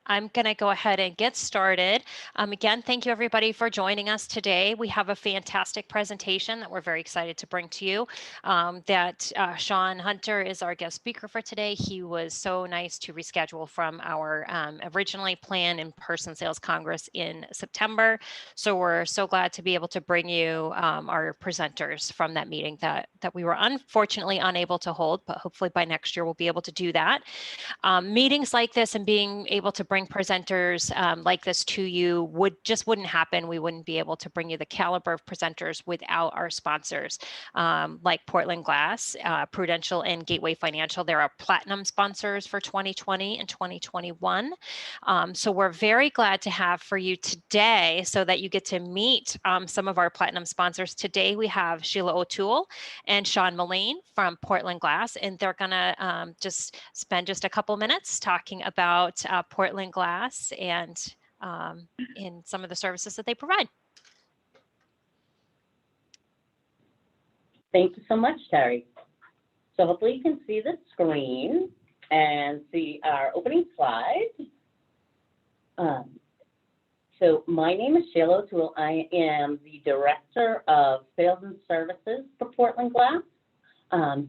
I'm going to go ahead and get started. Again, thank you everybody for joining us today. We have a fantastic presentation that we're very excited to bring to you. Shawn Hunter is our guest speaker for today. He was so nice to reschedule from our originally planned in-person sales congress in September. So we're so glad to be able to bring you our presenters from that meeting that we were unfortunately unable to hold, but hopefully by next year we'll be able to do that. Meetings like this and being able to bring presenters like this to you wouldn't happen. We wouldn't be able to bring you the caliber of presenters without our sponsors like Portland Glass, Prudential, and Gateway Financial. They're our platinum sponsors for 2020 and 2021. So we're very glad to have for you today so that you get to meet some of our platinum sponsors. Today we have Sheila O'Toole and Shawn Mullane from Portland Glass, and they're going to just spend just a couple minutes talking about Portland Glass and in some of the services that they provide. Thank you so much, Terry. So hopefully you can see the screen and see our opening slide. So my name is Sheila O'Toole. I am the Director of Sales and Services for Portland Glass.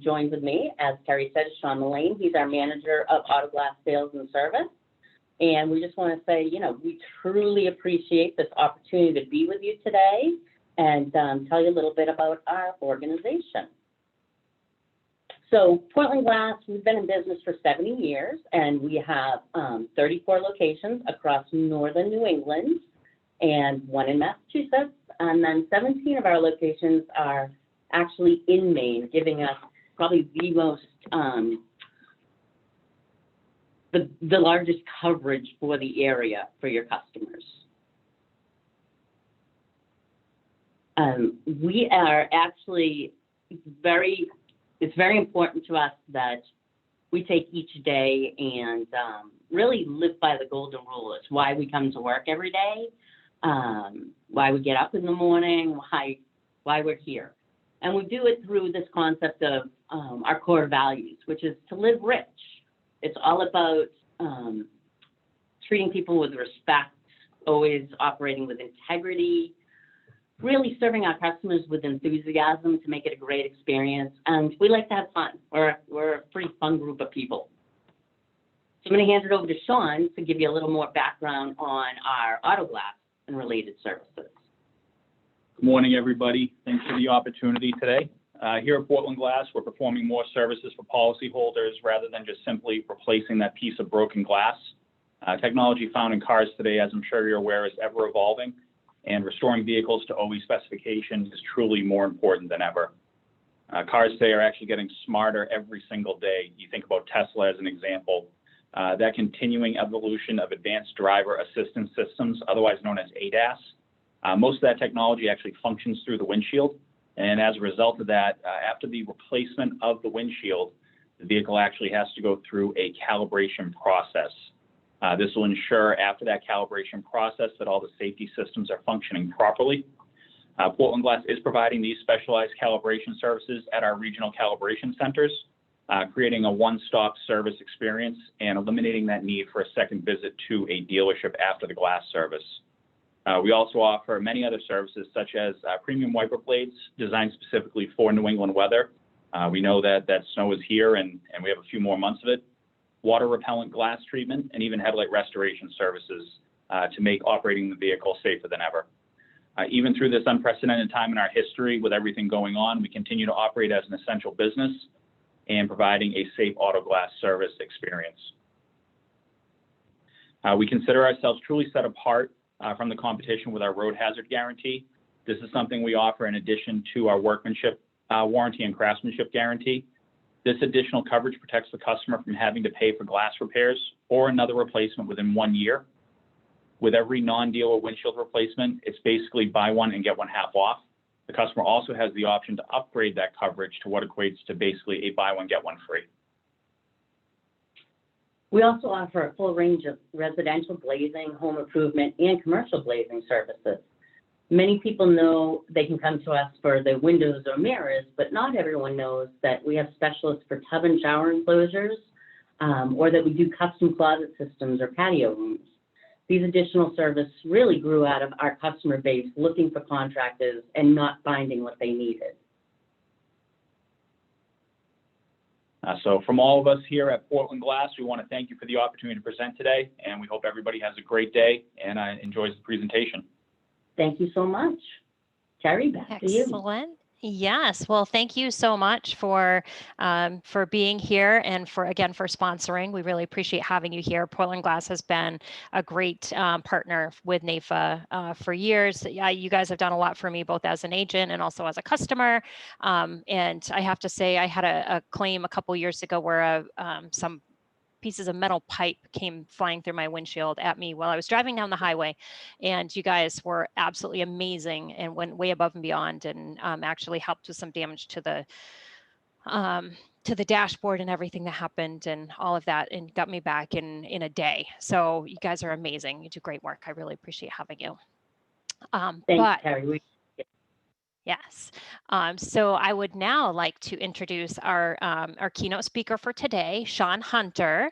Joined with me, as Terry said, is Shawn Mullane. He's our Manager of Auto Glass Sales and Service. And we just want to say, we truly appreciate this opportunity to be with you today and tell you a little bit about our organization. So Portland Glass, we've been in business for 70 years, and we have 34 locations across northern New England and one in Massachusetts. And then 17 of our locations are actually in Maine, giving us probably the most, the largest coverage for the area for your customers. We are actually it's very important to us that we take each day and really live by the golden rule. It's why we come to work every day, why we get up in the morning, why we're here. And we do it through this concept of our core values, which is to live rich. It's all about treating people with respect, always operating with integrity, really serving our customers with enthusiasm to make it a great experience. And we like to have fun. We're a pretty fun group of people. So I'm going to hand it over to Shawn to give you a little more background on our auto glass and related services. Good morning, everybody. Thanks for the opportunity today. Here at Portland Glass, we're performing more services for policyholders rather than just simply replacing that piece of broken glass. Technology found in cars today, as I'm sure you're aware, is ever evolving, and restoring vehicles to OE specifications is truly more important than ever. Cars today are actually getting smarter every single day. You think about Tesla as an example. That continuing evolution of advanced driver assistance systems, otherwise known as ADAS, most of that technology actually functions through the windshield. And as a result of that, after the replacement of the windshield, the vehicle actually has to go through a calibration process. This will ensure after that calibration process that all the safety systems are functioning properly. Portland Glass is providing these specialized calibration services at our regional calibration centers, creating a one-stop service experience and eliminating that need for a second visit to a dealership after the glass service. We also offer many other services such as premium wiper blades designed specifically for New England weather. We know that snow is here and we have a few more months of it. Water repellent glass treatment, and even headlight restoration services to make operating the vehicle safer than ever. Even through this unprecedented time in our history with everything going on, we continue to operate as an essential business and providing a safe auto glass service experience. We consider ourselves truly set apart from the competition with our road hazard guarantee. This is something we offer in addition to our workmanship warranty and craftsmanship guarantee. This additional coverage protects the customer from having to pay for glass repairs or another replacement within 1 year. With every non-dealer windshield replacement, it's basically buy one and get one half off. The customer also has the option to upgrade that coverage to what equates to basically a buy one, get one free. We also offer a full range of residential glazing, home improvement, and commercial glazing services. Many people know they can come to us for the windows or mirrors, but not everyone knows that we have specialists for tub and shower enclosures, or that we do custom closet systems or patio rooms. These additional services really grew out of our customer base looking for contractors and not finding what they needed. So from all of us here at Portland Glass, we want to thank you for the opportunity to present today, and we hope everybody has a great day and enjoys the presentation. Thank you so much. Terry, back to you. Excellent. Yes. Well, thank you so much for being here and for sponsoring. We really appreciate having you here. Portland Glass has been a great partner with NAFA for years. Yeah, you guys have done a lot for me, both as an agent and also as a customer. And I have to say, I had a claim a couple years ago where some pieces of metal pipe came flying through my windshield at me while I was driving down the highway. And you guys were absolutely amazing and went way above and beyond, and actually helped with some damage to the dashboard and everything that happened and all of that, and got me back in a day. So you guys are amazing. You do great work. I really appreciate having you. Thanks, Terry. Yes. So I would now like to introduce our keynote speaker for today, Shawn Hunter.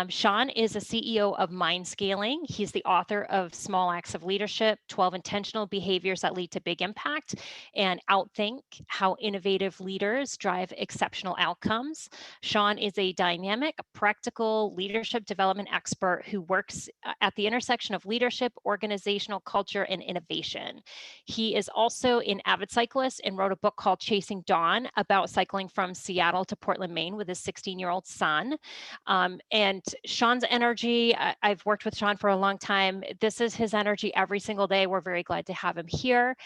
Shawn is a CEO of Mind Scaling. He's the author of Small Acts of Leadership, 12 Intentional Behaviors That Lead to Big Impact, and Outthink, How Innovative Leaders Drive Exceptional Outcomes. Shawn is a dynamic, practical leadership development expert who works at the intersection of leadership, organizational culture, and innovation. He is also an avid cyclist and wrote a book called Chasing Dawn about cycling from Seattle to Portland, Maine with his 16-year-old son. And Shawn's energy, I've worked with Shawn for a long time. This is his energy every single day. We're very glad to have him here.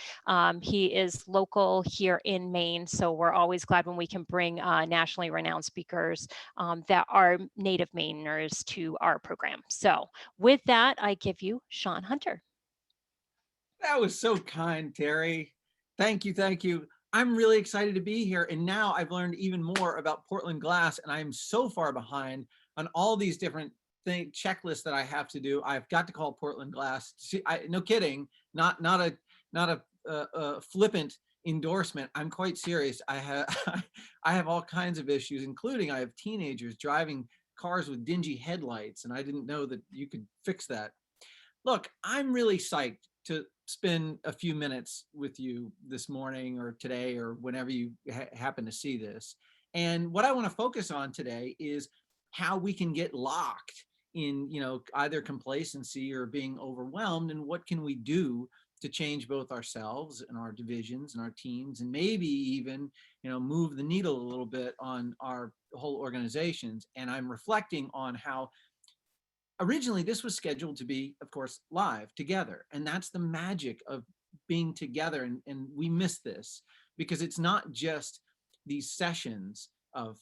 He is local here in Maine, so we're always glad when we can bring nationally renowned speakers that are native Mainers to our program. So with that, I give you Shawn Hunter. That was so kind, Terry. Thank you. Thank you. I'm really excited to be here. And now I've learned even more about Portland Glass, and I'm so far behind on all these different checklists that I have to do. I've got to call Portland Glass. See, no kidding, not a flippant endorsement. I'm quite serious. I have all kinds of issues, including I have teenagers driving cars with dingy headlights, and I didn't know that you could fix that. Look, I'm really psyched to spend a few minutes with you this morning or today or whenever you happen to see this. And what I want to focus on today is how we can get locked in, either complacency or being overwhelmed, and what can we do to change both ourselves and our divisions and our teams, and maybe even, move the needle a little bit on our whole organizations. And I'm reflecting on how originally this was scheduled to be, of course, live together. And that's the magic of being together. And we miss this because it's not just these sessions of,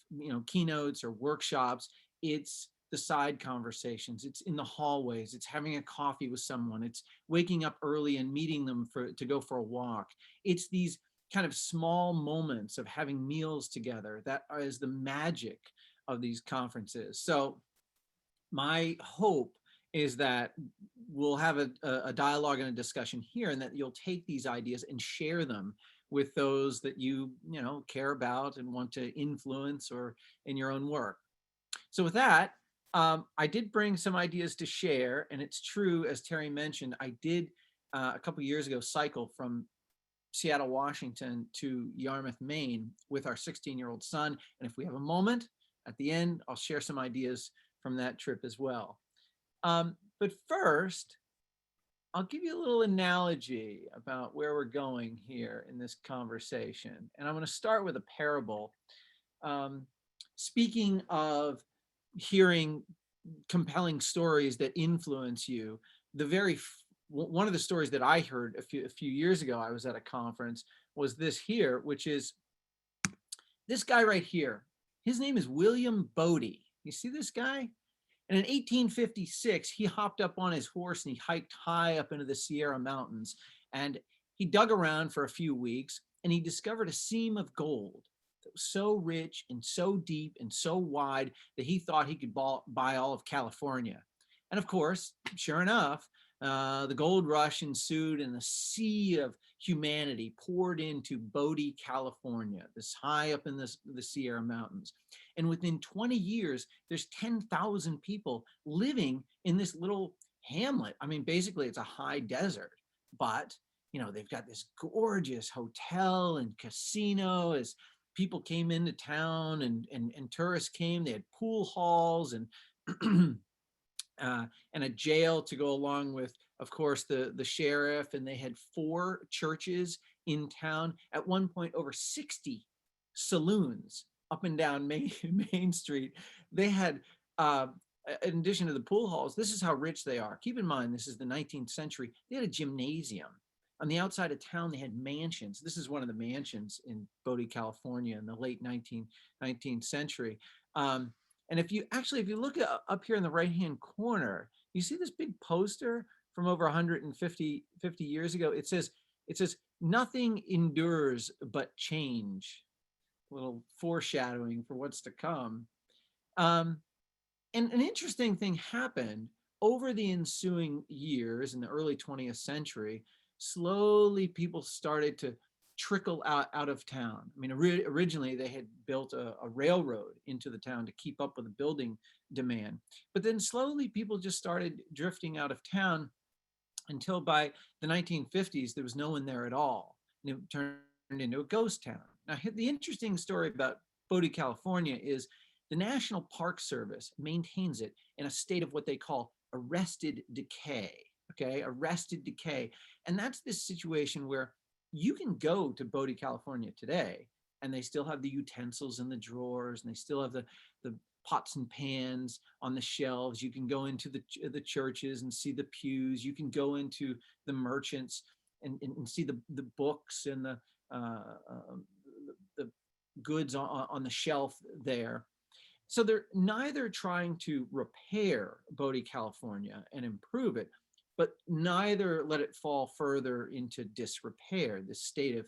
keynotes or workshops. It's the side conversations. It's in the hallways. It's having a coffee with someone. It's waking up early and meeting them to go for a walk. It's these kind of small moments of having meals together that is the magic of these conferences. So my hope is that we'll have a dialogue and a discussion here, and that you'll take these ideas and share them with those that you care about and want to influence or in your own work. So with that, I did bring some ideas to share, and it's true, as Terry mentioned, I did a couple years ago cycle from Seattle, Washington to Yarmouth, Maine with our 16-year-old son. And if we have a moment at the end, I'll share some ideas from that trip as well. But first, I'll give you a little analogy about where we're going here in this conversation. And I'm going to start with a parable. Speaking of hearing compelling stories that influence you, one of the stories that I heard a few years ago, I was at a conference, was this here, which is this guy right here. His name is William Bodie. You see this guy? And in 1856, he hopped up on his horse and he hiked high up into the Sierra Mountains. And he dug around for a few weeks and he discovered a seam of gold that was so rich and so deep and so wide that he thought he could buy all of California. And of course, sure enough, the gold rush ensued and a sea of humanity poured into Bodie, California, this high up in the Sierra Mountains. And within 20 years, there's 10,000 people living in this little hamlet. I mean, basically it's a high desert, but you know, they've got this gorgeous hotel and casino. As people came into town and tourists came, they had pool halls and and a jail to go along with, of course, the sheriff. And they had 4 churches in town. At one point, over 60 saloons up and down Main Street. They had, in addition to the pool halls, this is how rich they are. Keep in mind, this is the 19th century. They had a gymnasium. On the outside of town, they had mansions. This is one of the mansions in Bodie, California in the late 19th century. And if you look up here in the right-hand corner, you see this big poster from over 150 years ago. It says, nothing endures but change. A little foreshadowing for what's to come. And an interesting thing happened over the ensuing years in the early 20th century. Slowly, people started to trickle out of town. I mean, originally they had built a railroad into the town to keep up with the building demand. But then slowly people just started drifting out of town until by the 1950s, there was no one there at all. And it turned into a ghost town. Now, the interesting story about Bodie, California is the National Park Service maintains it in a state of what they call arrested decay. Okay, arrested decay. And that's this situation where you can go to Bodie, California today, and they still have the utensils in the drawers, and they still have the pots and pans on the shelves. You can go into the churches and see the pews. You can go into the merchants and see the books and the goods on the shelf there. So they're neither trying to repair Bodie, California and improve it, but neither let it fall further into disrepair, this state of,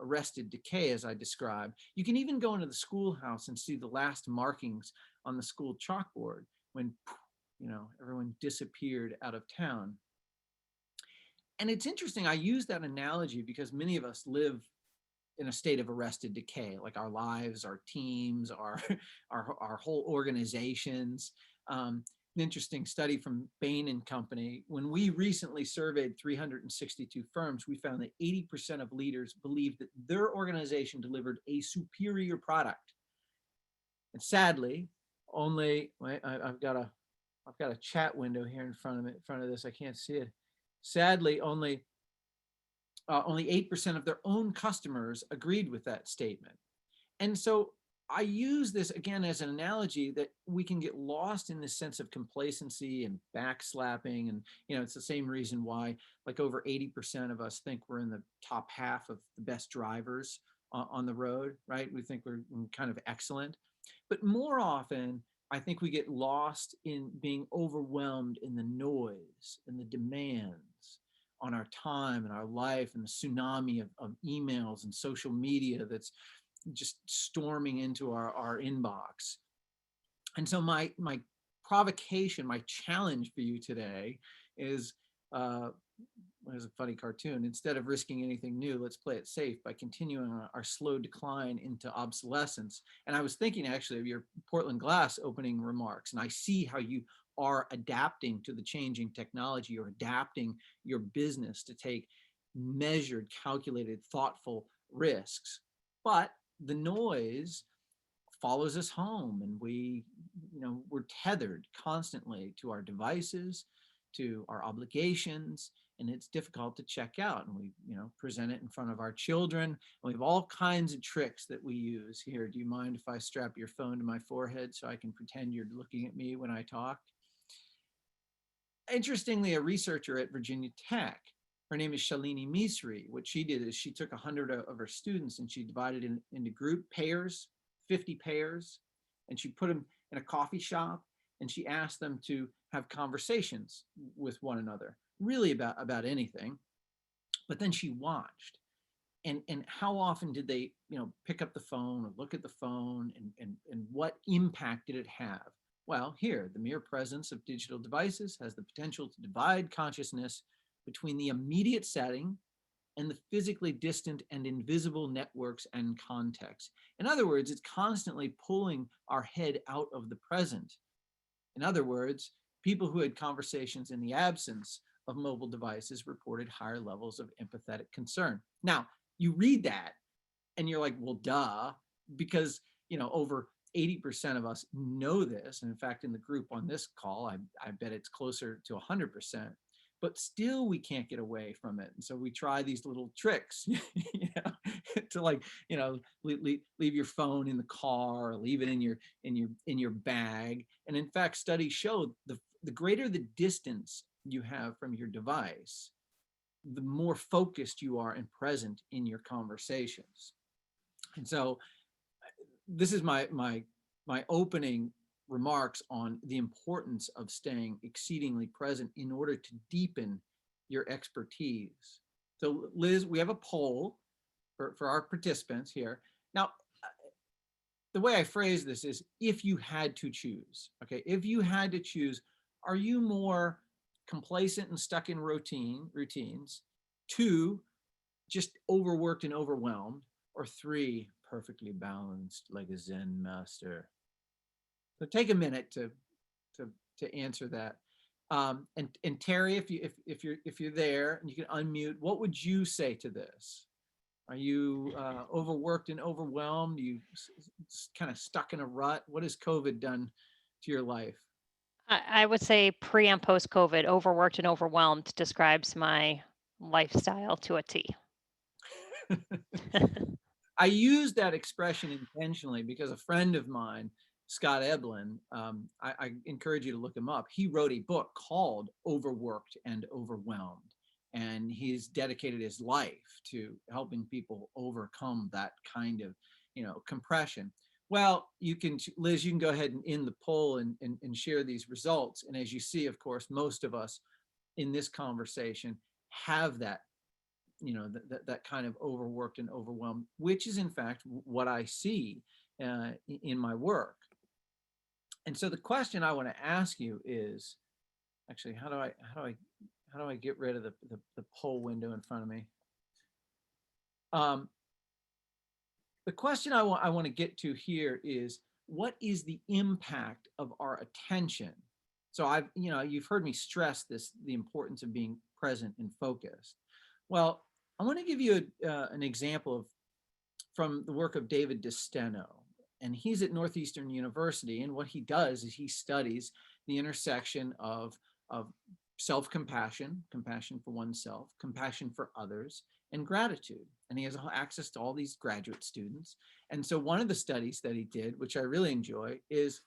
arrested decay, as I described. You can even go into the schoolhouse and see the last markings on the school chalkboard when, everyone disappeared out of town. And it's interesting, I use that analogy because many of us live in a state of arrested decay, like our lives, our teams, our whole organizations. An interesting study from Bain and Company. When we recently surveyed 362 firms, we found that 80% of leaders believed that their organization delivered a superior product. And sadly, I've got a chat window here in front of this. I can't see it. Sadly, only 8% of their own customers agreed with that statement. And so I use this again as an analogy that we can get lost in this sense of complacency and backslapping. And, it's the same reason why like over 80% of us think we're in the top half of the best drivers on the road, right? We think we're kind of excellent. But more often, I think we get lost in being overwhelmed in the noise and the demands on our time and our life and the tsunami of emails and social media that's just storming into our inbox. And so my provocation, my challenge for you today is, there's a funny cartoon. Instead of risking anything new, let's play it safe by continuing our slow decline into obsolescence. And I was thinking actually of your Portland Glass opening remarks, and I see how you are adapting to the changing technology. You're adapting your business to take measured, calculated, thoughtful risks. But the noise follows us home, and we're tethered constantly to our devices, to our obligations, and it's difficult to check out. And we, present it in front of our children. And we have all kinds of tricks that we use. Here, do you mind if I strap your phone to my forehead so I can pretend you're looking at me when I talk? Interestingly, a researcher at Virginia Tech, her name is Shalini Misri. What she did is she took 100 of her students and she divided into group pairs, 50 pairs, and she put them in a coffee shop and she asked them to have conversations with one another, really about anything. But then she watched, and how often did they, pick up the phone or look at the phone, and what impact did it have? Well, here, the mere presence of digital devices has the potential to divide consciousness between the immediate setting and the physically distant and invisible networks and contexts. In other words, it's constantly pulling our head out of the present. In other words, People who had conversations in the absence of mobile devices reported higher levels of empathetic concern. Now, you read that and you're like, well, duh, because, over 80% of us know this. And in fact, in the group on this call, I bet it's closer to 100%, but still we can't get away from it. And so we try these little tricks, to leave your phone in the car, or leave it in your bag. And in fact, studies show the greater the distance you have from your device, the more focused you are and present in your conversations. And so this is my opening remarks on the importance of staying exceedingly present in order to deepen your expertise. So Liz, we have a poll for our participants here. Now, the way I phrase this is, if you had to choose, okay, if you had to choose, are you more complacent and stuck in routines? 2, just overworked and overwhelmed? Or 3, perfectly balanced like a Zen master? So take a minute to answer that. And Terry, if you're there and you can unmute, what would you say to this? Are you overworked and overwhelmed? Are you kind of stuck in a rut? What has COVID done to your life? I would say pre and post COVID, overworked and overwhelmed describes my lifestyle to a T. I use that expression intentionally because a friend of mine, Scott Eblin, I encourage you to look him up. He wrote a book called Overworked and Overwhelmed, and he's dedicated his life to helping people overcome that kind of, compression. Well, Liz, you can go ahead and end the poll and share these results. And as you see, of course, most of us in this conversation have that, that kind of overworked and overwhelmed, which is in fact what I see in my work. And so the question I want to ask you is, actually, how do I get rid of the poll window in front of me? The question I want to get to here is, what is the impact of our attention? So you've heard me stress the importance of being present and focused. Well, I want to give you an example from the work of David DeSteno, and he's at Northeastern University. And what he does is he studies the intersection of self-compassion, compassion for oneself, compassion for others, and gratitude. And he has access to all these graduate students. And so one of the studies that he did, which I really enjoy, is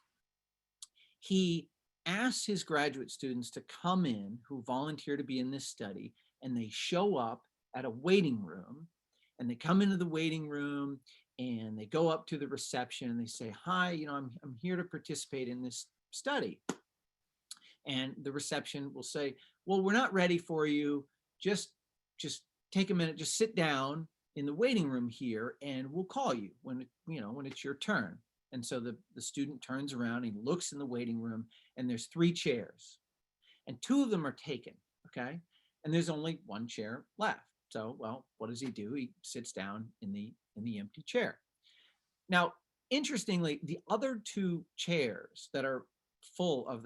he asked his graduate students to come in who volunteer to be in this study, and they show up at a waiting room, and they come into the waiting room and they go up to the reception and they say, hi, I'm here to participate in this study. And the reception will say, well, we're not ready for you. Just take a minute, just sit down in the waiting room here and we'll call you when it's your turn. And so the student turns around, he looks in the waiting room, and there's 3 chairs and 2 of them are taken. Okay. And there's only 1 chair left. So, well, what does he do? He sits down in the empty chair. Now, interestingly, the other 2 chairs that are full of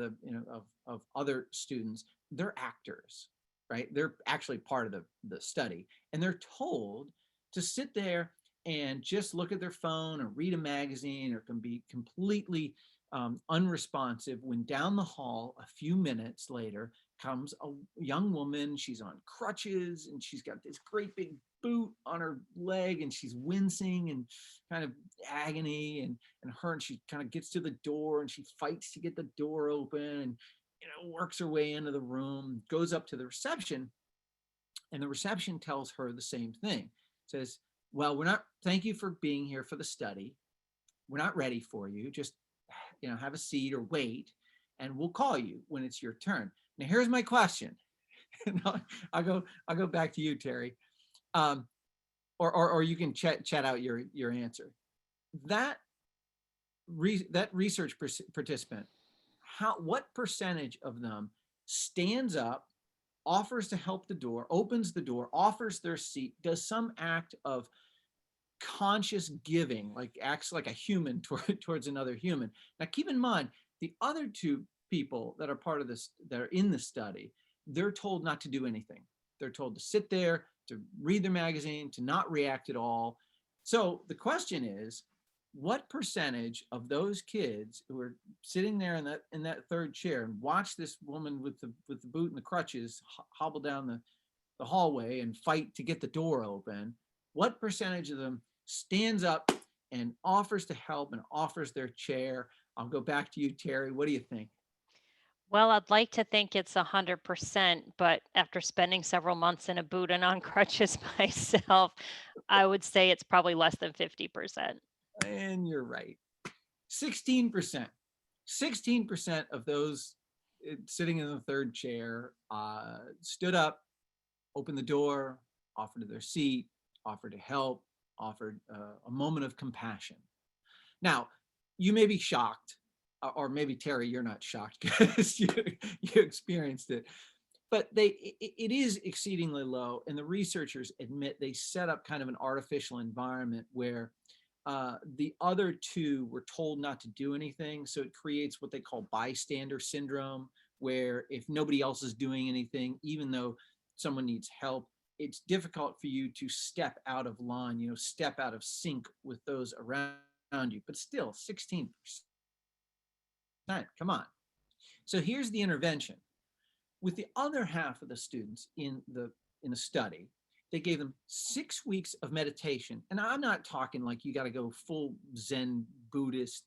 of other students, they're actors, right? They're actually part of the study, and they're told to sit there and just look at their phone or read a magazine, or can be completely unresponsive, when down the hall a few minutes later comes a young woman. She's on crutches and she's got this great big boot on her leg, and she's wincing and kind of agony, and she kind of gets to the door and she fights to get the door open, and works her way into the room, goes up to the reception, and the reception tells her the same thing. Says, well, thank you for being here for the study. We're not ready for you. Just have a seat or wait, and we'll call you when it's your turn. Now, here's my question. I'll go back to you, Terry, or you can chat out your answer. That research participant, what percentage of them stands up, offers to help the door, opens the door, offers their seat, does some act of conscious giving, like acts like a human towards another human? Now, keep in mind, the other 2 people that are part of this, that are in the study, they're told not to do anything. They're told to sit there, to read their magazine, to not react at all. So the question is, what percentage of those kids who are sitting there in that third chair and watch this woman with the boot and the crutches hobble down the hallway and fight to get the door open, what percentage of them stands up and offers to help and offers their chair? I'll go back to you, Terry. What do you think? Well, I'd like to think it's 100%, but after spending several months in a boot and on crutches myself, I would say it's probably less than 50%. And you're right. 16%. 16% of those sitting in the third chair stood up, opened the door, offered their seat, offered to help, offered a moment of compassion. Now, you may be shocked, or maybe Terry, you're not shocked because you experienced it, but it is exceedingly low. And the researchers admit they set up kind of an artificial environment where the other two were told not to do anything. So it creates what they call bystander syndrome, where if nobody else is doing anything, even though someone needs help, it's difficult for you to step out of line, step out of sync with those around you. But still, 16%. Come on. So here's the intervention. With the other half of the students in the study, they gave them 6 weeks of meditation. And I'm not talking like you got to go full Zen Buddhist,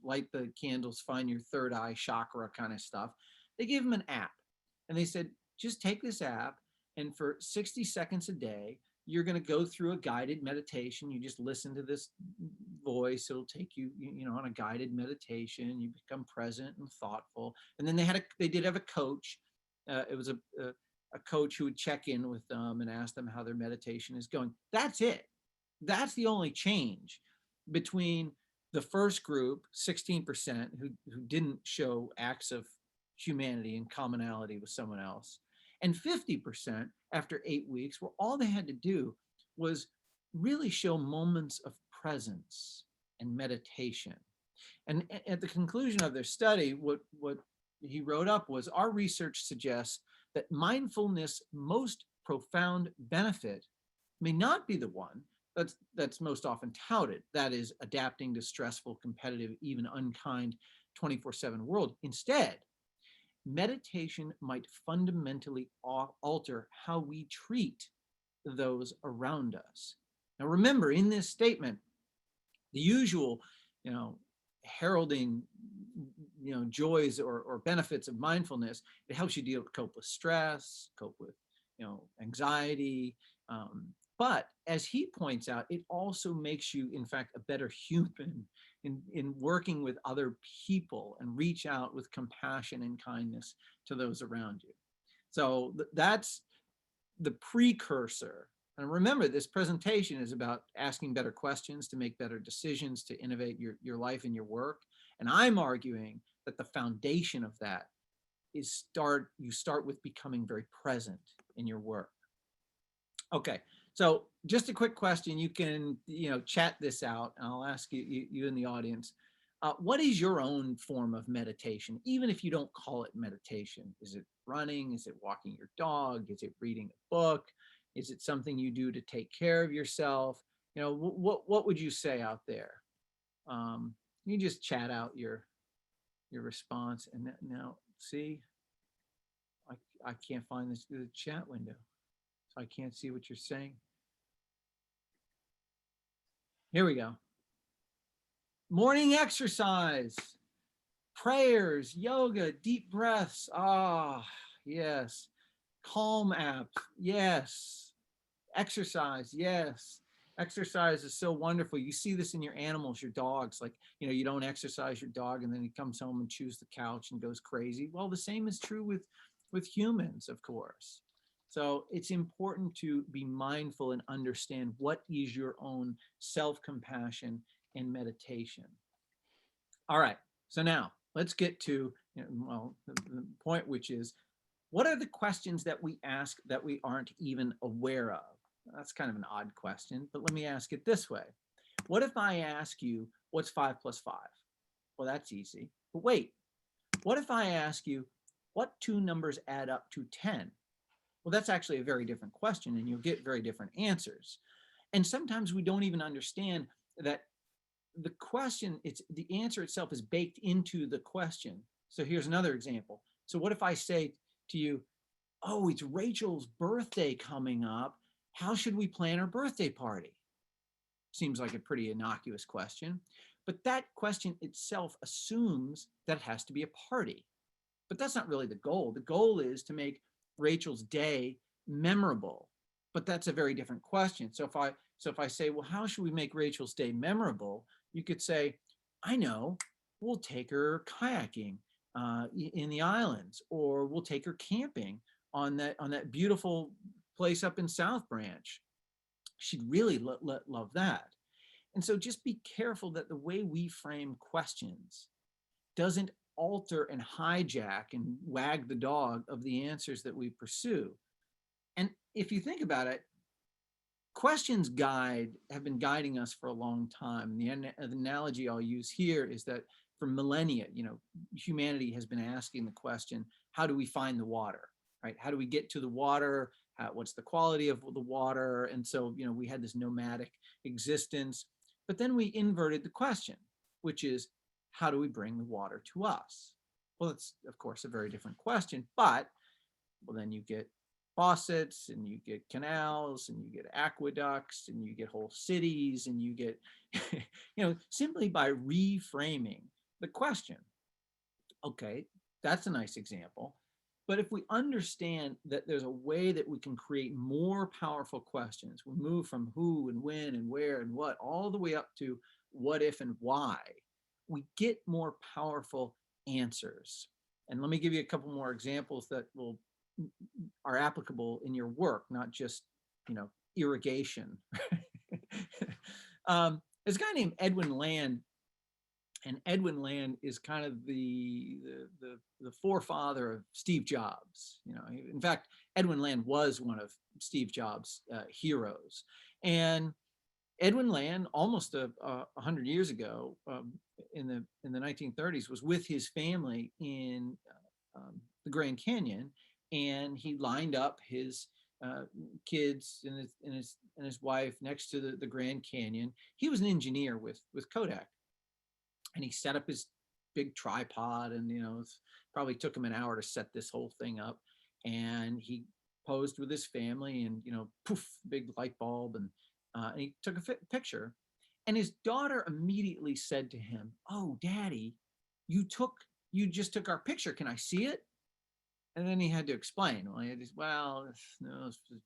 light the candles, find your third eye chakra kind of stuff. They gave them an app and they said, just take this app and for 60 seconds a day, you're going to go through a guided meditation. You just listen to this voice. It'll take you, on a guided meditation. You become present and thoughtful. And then they did have a coach. It was a coach who would check in with them and ask them how their meditation is going. That's it. That's the only change between the first group, 16%, who didn't show acts of humanity and commonality with someone else, and 50% after 8 weeks, where all they had to do was really show moments of presence and meditation. And at the conclusion of their study, what he wrote up was, our research suggests that mindfulness' most profound benefit may not be the one that's most often touted, that is, adapting to stressful, competitive, even unkind 24/7 world. Instead, meditation might fundamentally alter how we treat those around us. Now, remember, in this statement, the usual, heralding, joys or benefits of mindfulness, it helps you cope with stress, cope with, anxiety. But as he points out, it also makes you, in fact, a better human in working with other people and reach out with compassion and kindness to those around you. So that's the precursor. And remember, this presentation is about asking better questions to make better decisions, to innovate your life and your work. And I'm arguing that the foundation of that is you start with becoming very present in your work. Okay, so just a quick question. You can, chat this out, and I'll ask you in the audience. What is your own form of meditation, even if you don't call it meditation? Is it running? Is it walking your dog? Is it reading a book? Is it something you do to take care of yourself? What would you say out there? You just chat out your response. And now, see, I can't find the chat window, so I can't see what you're saying. Here we go. Morning exercise, prayers, yoga, deep breaths. Ah, yes. Calm apps. Yes. Exercise. Yes. Exercise is so wonderful. You see this in your animals, your dogs. Like, you don't exercise your dog and then he comes home and chews the couch and goes crazy. Well, the same is true with humans, of course. So it's important to be mindful and understand what is your own self-compassion and meditation. All right. So now let's get to, the point, which is, what are the questions that we ask that we aren't even aware of? That's kind of an odd question, but let me ask it this way. What if I ask you, what's 5 + 5? Well, that's easy. But wait, What if I ask you, what two numbers add up to 10? Well, that's actually a very different question, and you'll get very different answers. And sometimes we don't even understand that the question, it's the answer itself is baked into the question. So here's another example. So what if I say to you, oh, it's Rachel's birthday coming up. How should we plan her birthday party? Seems like a pretty innocuous question, but that question itself assumes that it has to be a party. But that's not really the goal. The goal is to make Rachel's day memorable. But that's a very different question. So if I say, well, how should we make Rachel's day memorable? You could say, I know, we'll take her kayaking in the islands, or we'll take her camping on that beautiful place up in South Branch. She'd really love that. And so just be careful that the way we frame questions doesn't alter and hijack and wag the dog of the answers that we pursue. And if you think about it, questions have been guiding us for a long time. The analogy I'll use here is that for millennia, humanity has been asking the question, how do we find the water, right? How do we get to the water? What's the quality of the water? And so, we had this nomadic existence, but then we inverted the question, which is, how do we bring the water to us? Well, it's of course a very different question, but then you get faucets and you get canals and you get aqueducts and you get whole cities and you get, simply by reframing the question. Okay, that's a nice example. But if we understand that there's a way that we can create more powerful questions, we move from who and when and where and what, all the way up to what if and why, we get more powerful answers. And let me give you a couple more examples that are applicable in your work, not just, irrigation. There's a guy named Edwin Land, and Edwin Land is kind of the forefather of Steve Jobs. In fact, Edwin Land was one of Steve Jobs' heroes. And Edwin Land, almost 100 years ago, in the 1930s, was with his family in the Grand Canyon, and he lined up his kids and his wife next to the Grand Canyon. He was an engineer with Kodak, and he set up his big tripod, and it probably took him an hour to set this whole thing up. And he posed with his family, and poof, big light bulb, and he took a picture. And his daughter immediately said to him, "Oh, Daddy, you just took our picture. Can I see it?" And then he had to explain. It's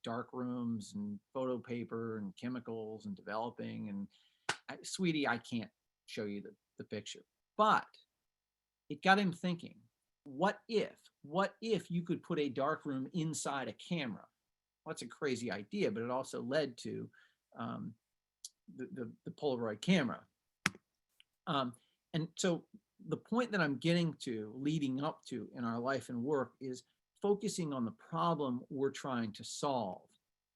dark rooms and photo paper and chemicals and developing. And sweetie, I can't show you the picture. But it got him thinking, what if you could put a dark room inside a camera? Well, that's a crazy idea, but it also led to the Polaroid camera. And so the point that I'm getting to, leading up to in our life and work, is focusing on the problem we're trying to solve.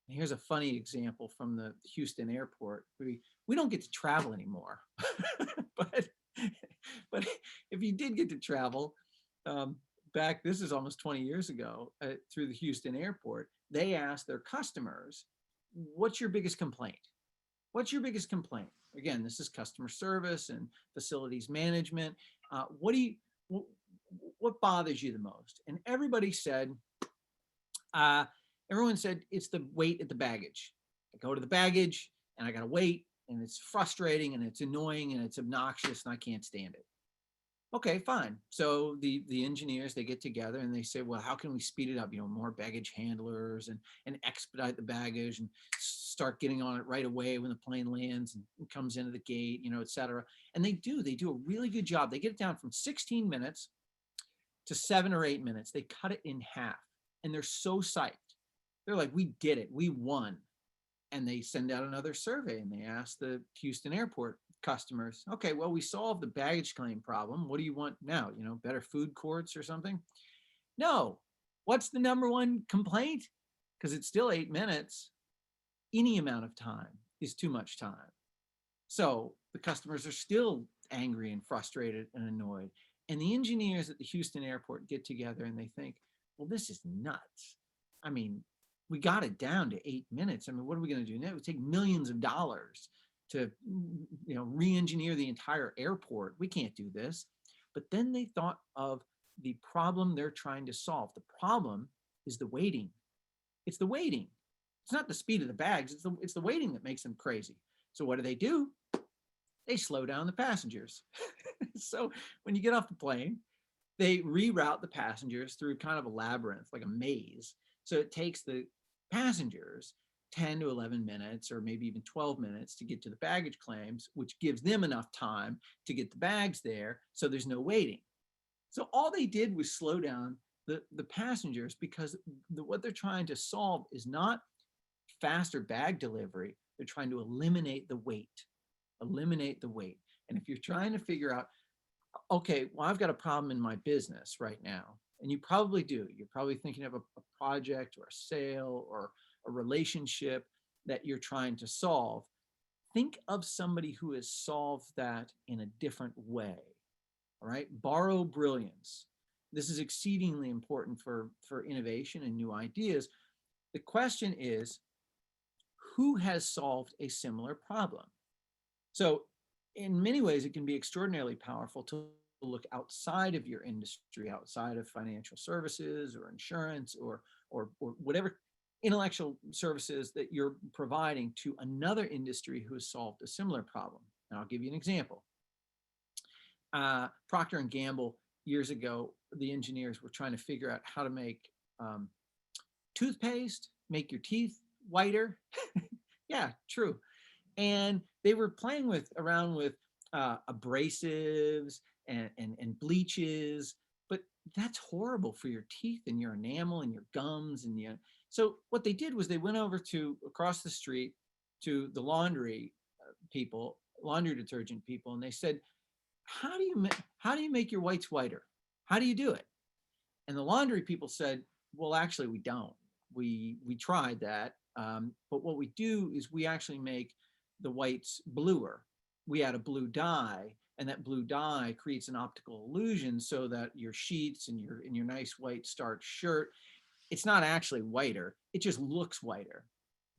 And here's a funny example from the Houston airport. We don't get to travel anymore, but if you did get to travel, back, this is almost 20 years ago, through the Houston airport, they asked their customers, what's your biggest complaint? What's your biggest complaint? Again, this is customer service and facilities management. What bothers you the most? And everybody said, everyone said, it's the wait at the baggage. I go to the baggage and I got to wait, and it's frustrating and it's annoying and it's obnoxious and I can't stand it. Okay, fine. So the engineers, they get together and they say, well, how can we speed it up? More baggage handlers and expedite the baggage and start getting on it right away when the plane lands and comes into the gate, et cetera. And they do a really good job. They get it down from 16 minutes to 7 or 8 minutes. They cut it in half, and they're so psyched. They're like, we did it. We won. And they send out another survey and they ask the Houston airport customers, okay, well, we solved the baggage claim problem. What do you want now? Better food courts or something? No. What's the number one complaint? Because it's still 8 minutes. Any amount of time is too much time. So the customers are still angry and frustrated and annoyed. And the engineers at the Houston airport get together and they think, well, this is nuts. I mean, we got it down to 8 minutes. I mean, what are we going to do now? It would take millions of dollars to, re-engineer the entire airport. We can't do this. But then they thought of the problem they're trying to solve. The problem is the waiting. It's the waiting. It's not the speed of the bags. It's the waiting that makes them crazy. So what do? They slow down the passengers. So when you get off the plane, they reroute the passengers through kind of a labyrinth, like a maze. So it takes the passengers 10 to 11 minutes or maybe even 12 minutes to get to the baggage claims, which gives them enough time to get the bags there so there's no waiting. So all they did was slow down the passengers, because what they're trying to solve is not faster bag delivery. They're trying to eliminate the wait. And if you're trying to figure out, okay, well, I've got a problem in my business right now, and you probably do. You're probably thinking of a project or a sale or a relationship that you're trying to solve. Think of somebody who has solved that in a different way. All right, borrow brilliance. This is exceedingly important for innovation and new ideas. The question is, who has solved a similar problem? So in many ways, it can be extraordinarily powerful to look outside of your industry, outside of financial services or insurance or whatever intellectual services that you're providing to another industry who has solved a similar problem. And I'll give you an example. Procter & Gamble, years ago, the engineers were trying to figure out how to make toothpaste, make your teeth whiter. Yeah, true. And they were playing around with abrasives and bleaches, but that's horrible for your teeth and your enamel and your gums. So what they did was they went over across the street to the laundry detergent people, and they said, how do you make your whites whiter? How do you do it? And the laundry people said, well, actually, we don't. We tried that, but what we do is we actually make the whites bluer. We add a blue dye, and that blue dye creates an optical illusion so that your sheets and your nice white starch shirt, it's not actually whiter, it just looks whiter.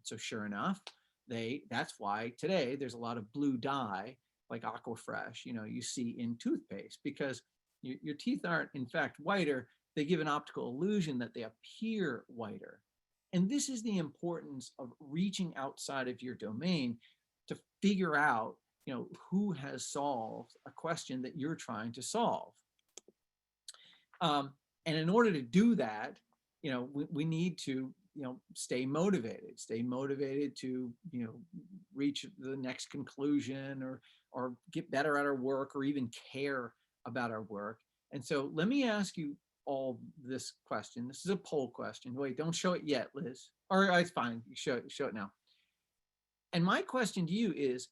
So sure enough, that's why today there's a lot of blue dye like Aquafresh, you see in toothpaste, because your teeth aren't in fact whiter, they give an optical illusion that they appear whiter. And this is the importance of reaching outside of your domain to figure out, who has solved a question that you're trying to solve. And in order to do that, we need to, stay motivated to, reach the next conclusion or get better at our work or even care about our work. And so let me ask you all this question. This is a poll question. Wait, don't show it yet, Liz. Or it's fine. You show it now. And my question to you is,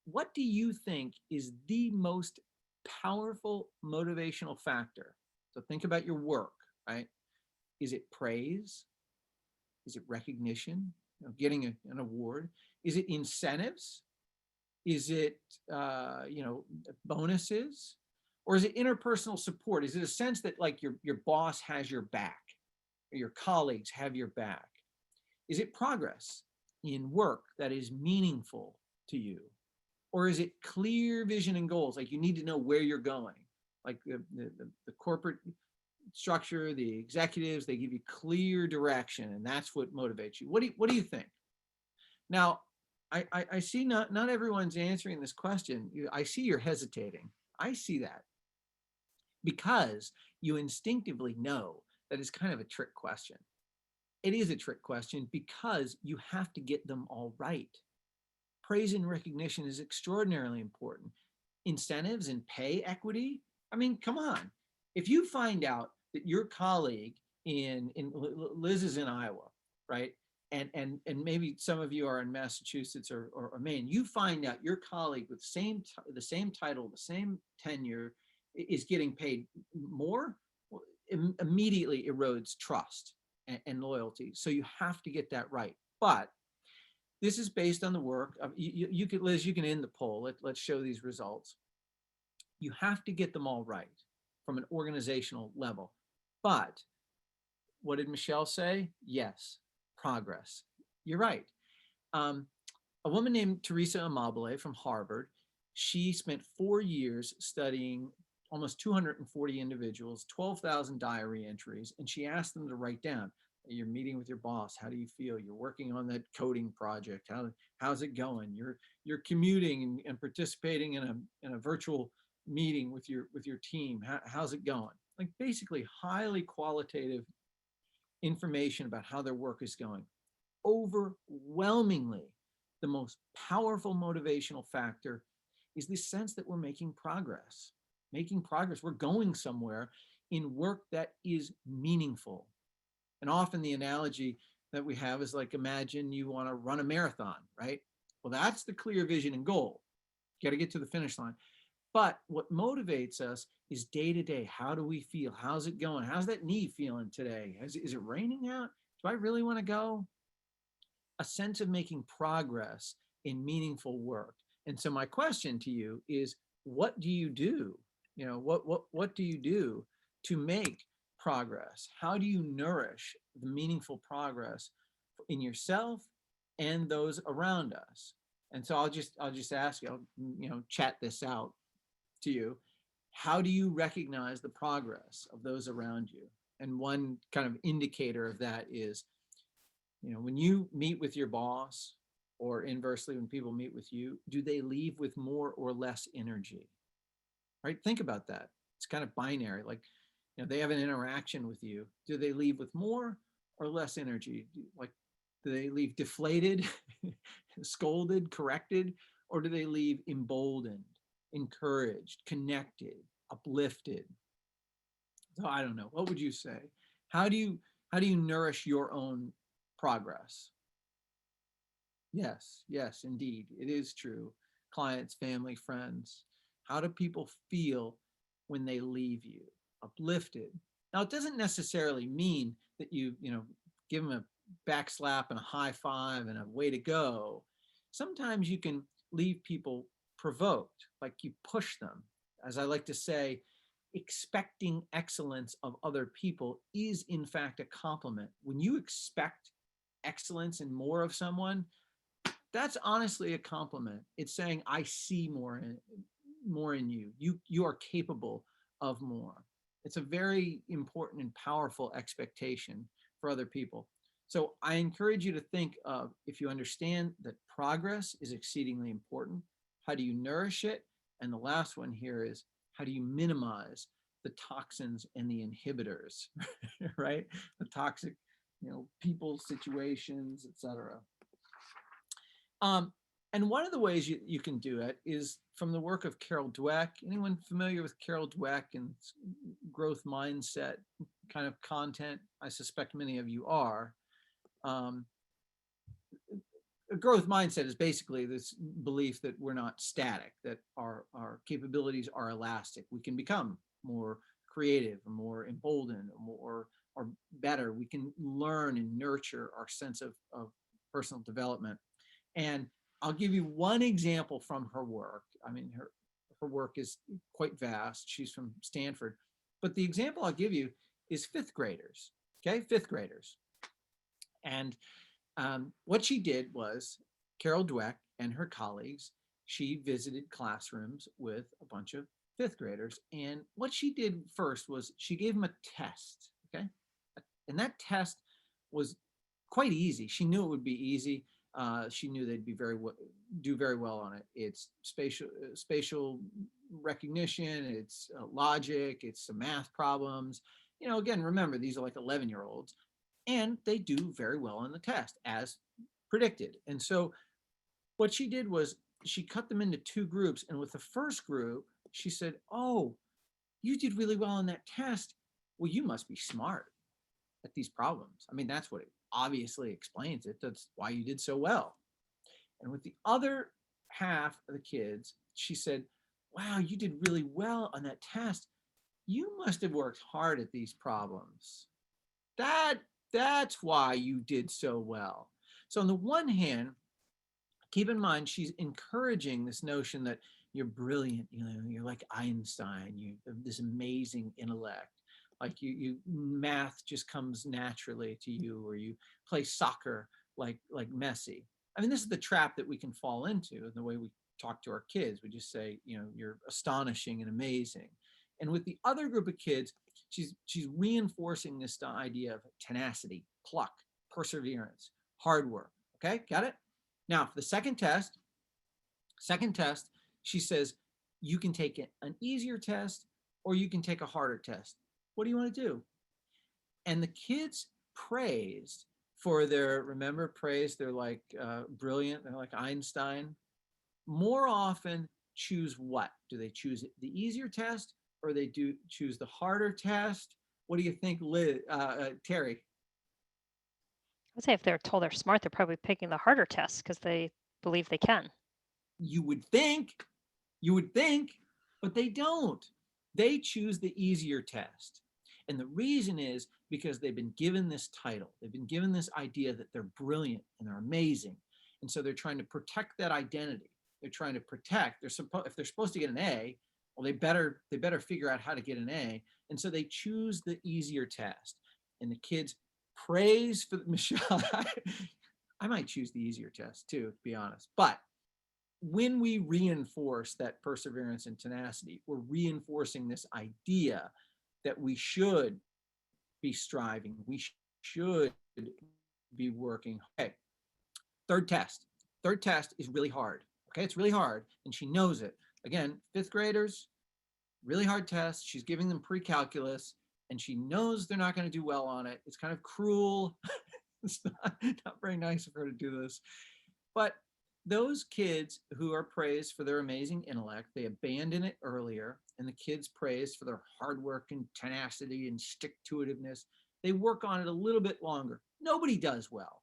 what do you think is the most powerful motivational factor? So think about your work, right? Is it praise? Is it recognition? Getting an award? Is it incentives? Is it, bonuses? Or is it interpersonal support? Is it a sense that like your boss has your back or your colleagues have your back? Is it progress in work that is meaningful to you? Or is it clear vision and goals? Like you need to know where you're going. Like the corporate structure, the executives, they give you clear direction, and that's what motivates you. What do you think? Now, I see not everyone's answering this question. I see you're hesitating. I see that because you instinctively know that it's kind of a trick question. It is a trick question because you have to get them all right. Praise and recognition is extraordinarily important. Incentives and pay equity. I mean, come on. If you find out that your colleague in Liz is in Iowa, right? And maybe some of you are in Massachusetts or Maine, you find out your colleague with the same title, the same tenure is getting paid more, immediately erodes trust and loyalty. So you have to get that right. But this is based on the work of, you could, Liz, you can end the poll. Let's show these results. You have to get them all right. from an organizational level. But what did Michelle say? Yes, progress. You're right. A woman named Teresa Amabile from Harvard, she spent 4 years studying almost 240 individuals, 12,000 diary entries, and she asked them to write down, you're meeting with your boss, how do you feel? You're working on that coding project, how's it going? You're commuting and participating in a virtual meeting with your team, how's it going? Like basically highly qualitative information about how their work is going. Overwhelmingly, the most powerful motivational factor is the sense that we're making progress. We're going somewhere in work that is meaningful. And often the analogy that we have is like, imagine you want to run a marathon, right? Well, that's the clear vision and goal. You got to get to the finish line. But what motivates us is day to day. How do we feel? How's it going? How's that knee feeling today? Is it raining out? Do I really want to go? A sense of making progress in meaningful work. And so my question to you is, what do you do? What do you do to make progress? How do you nourish the meaningful progress in yourself and those around us? And so I'll just ask you, chat this out to you. How do you recognize the progress of those around you? And one kind of indicator of that is, when you meet with your boss, or inversely, when people meet with you, do they leave with more or less energy? Right? Think about that. It's kind of binary. Like, they have an interaction with you. Do they leave with more or less energy? Like, do they leave deflated, scolded, corrected, or do they leave emboldened, encouraged, connected, uplifted? So I don't know. What would you say? How do you nourish your own progress? Yes, indeed. It is true. Clients, family, friends. How do people feel when they leave you? Uplifted. Now, it doesn't necessarily mean that you give them a back slap and a high five and a way to go. Sometimes you can leave people provoked, like you push them. As I like to say, expecting excellence of other people is in fact a compliment. When you expect excellence and more of someone, that's honestly a compliment. It's saying, I see more in you. You are capable of more. It's a very important and powerful expectation for other people. So I encourage you to think of, if you understand that progress is exceedingly important, how do you nourish it? And the last one here is, how do you minimize the toxins and the inhibitors, right? The toxic, people, situations, etc. And one of the ways you can do it is from the work of Carol Dweck. Anyone familiar with Carol Dweck and growth mindset kind of content? I suspect many of you are. A growth mindset is basically this belief that we're not static, that our capabilities are elastic. We can become more creative, or more emboldened, or better. We can learn and nurture our sense of personal development. And I'll give you one example from her work. I mean, her work is quite vast. She's from Stanford. But the example I'll give you is fifth graders, okay? Fifth graders. And what she did was, Carol Dweck and her colleagues, she visited classrooms with a bunch of fifth graders. And what she did first was she gave them a test, okay? And that test was quite easy. She knew it would be easy. She knew they'd do very well on it. It's spatial recognition, it's logic, it's some math problems. Again, remember, these are like 11-year-olds, and they do very well on the test as predicted. And so what she did was she cut them into two groups. And with the first group, she said, oh, you did really well on that test. Well, you must be smart at these problems. I mean, that's what it obviously explains it. That's why you did so well. And with the other half of the kids, she said, wow, you did really well on that test. You must have worked hard at these problems. That's why you did so well. So on the one hand, keep in mind, she's encouraging this notion that, you're brilliant, you're like Einstein, you have this amazing intellect. Like math just comes naturally to you, or you play soccer like Messi. I mean, this is the trap that we can fall into in the way we talk to our kids. We just say, you're astonishing and amazing. And with the other group of kids, she's reinforcing this idea of tenacity, pluck, perseverance, hard work. Okay, got it? Now, for the second test, she says, you can take an easier test or you can take a harder test. What do you want to do? And the kids praised for their, remember, praised, they're like brilliant, they're like Einstein. More often choose what? Do they choose the easier test or they do choose the harder test? What do you think, Terry? I would say if they're told they're smart, they're probably picking the harder tests because they believe they can. You would think, but they don't. They choose the easier test. And the reason is because they've been given this title. They've been given this idea that they're brilliant and they're amazing. And so they're trying to protect that identity. They're trying to protect, if they're supposed to get an A, well, they better figure out how to get an A. And so they choose the easier test. And the kids praise for Michelle. I might choose the easier test too, to be honest. But when we reinforce that perseverance and tenacity, we're reinforcing this idea that we should be striving, we should be working. Okay, third test is really hard. Okay, it's really hard, and she knows it. Again, fifth graders, really hard test. She's giving them pre-calculus, and she knows they're not going to do well on it. It's kind of cruel. It's not very nice of her to do this. But those kids who are praised for their amazing intellect, they abandon it earlier, and the kids praised for their hard work and tenacity and stick-to-itiveness, they work on it a little bit longer. Nobody does well.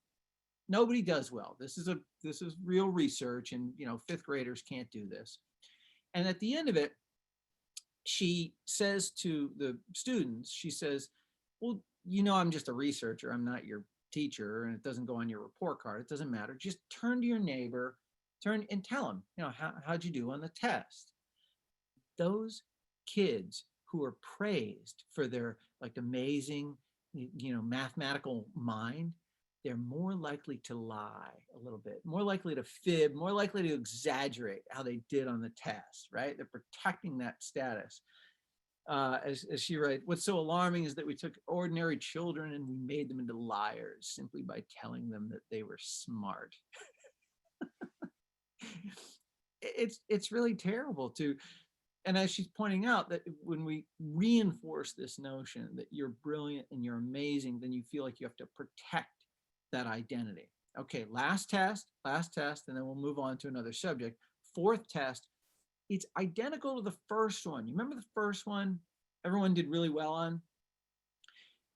This is real research, and fifth graders can't do this. And at the end of it, she says to the students, she says, well, I'm just a researcher. I'm not your teacher, and it doesn't go on your report card. It doesn't matter. Just turn to your neighbor, and tell them, how'd you do on the test? Those kids who are praised for their amazing, mathematical mind, they're more likely to lie a little bit, more likely to fib, more likely to exaggerate how they did on the test, right? They're protecting that status. As she writes, what's so alarming is that we took ordinary children and we made them into liars simply by telling them that they were smart. It's really terrible to, and as she's pointing out, that when we reinforce this notion that you're brilliant and you're amazing, then you feel like you have to protect that identity. Okay, last test, and then we'll move on to another subject. Fourth test, it's identical to the first one. You remember the first one everyone did really well on?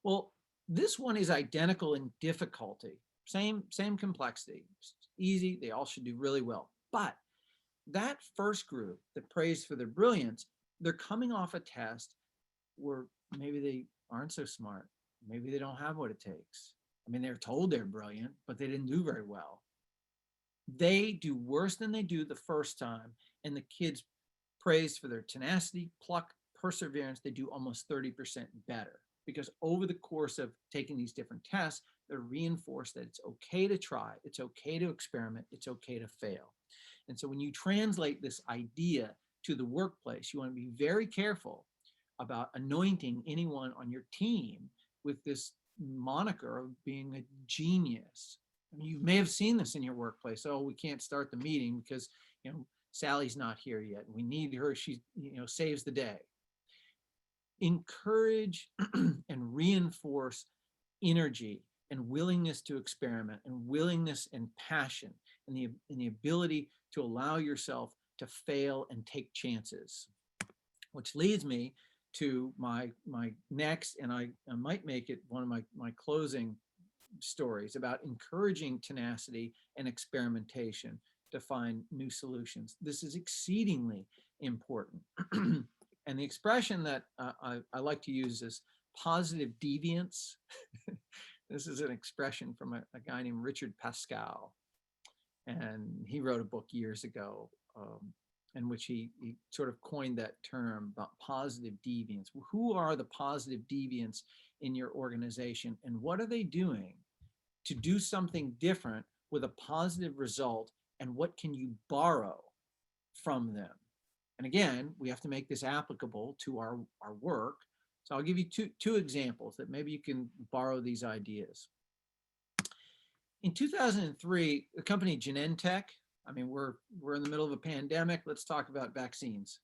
Well, this one is identical in difficulty. Same complexity. It's easy, they all should do really well. But that first group that praised for their brilliance, they're coming off a test where maybe they aren't so smart. Maybe they don't have what it takes. I mean, they're told they're brilliant, but they didn't do very well. They do worse than they do the first time, and the kids praised for their tenacity, pluck, perseverance, they do almost 30% better, because over the course of taking these different tests, they're reinforced that it's okay to try, it's okay to experiment, it's okay to fail. And so when you translate this idea to the workplace, you want to be very careful about anointing anyone on your team with this moniker of being a genius. I mean, you may have seen this in your workplace. Oh, we can't start the meeting because Sally's not here yet. We need her. She saves the day. Encourage and reinforce energy and willingness to experiment, and willingness and passion, and the ability to allow yourself to fail and take chances. Which leads me to my next, and I might make it one of my closing stories about encouraging tenacity and experimentation to find new solutions. This is exceedingly important. And the expression that I like to use is positive deviance. This is an expression from a guy named Richard Pascal. And he wrote a book years ago in which he sort of coined that term about positive deviants. Who are the positive deviants in your organization, and what are they doing to do something different with a positive result, and what can you borrow from them? And again, we have to make this applicable to our work. So I'll give you two examples that maybe you can borrow these ideas. In 2003, the company Genentech, I mean, we're in the middle of a pandemic. Let's talk about vaccines.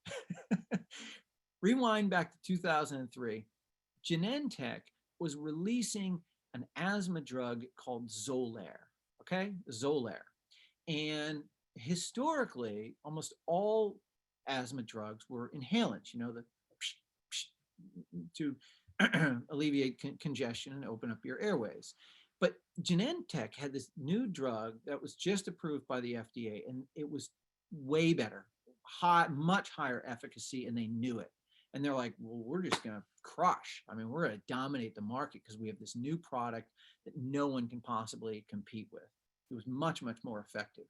Rewind back to 2003. Genentech was releasing an asthma drug called Xolair, okay? Xolair. And historically, almost all asthma drugs were inhalants, to alleviate congestion and open up your airways. But Genentech had this new drug that was just approved by the FDA, and it was way better, much higher efficacy, and they knew it. And they're like, well, we're just going to crush. I mean, we're going to dominate the market because we have this new product that no one can possibly compete with. It was much, much more effective.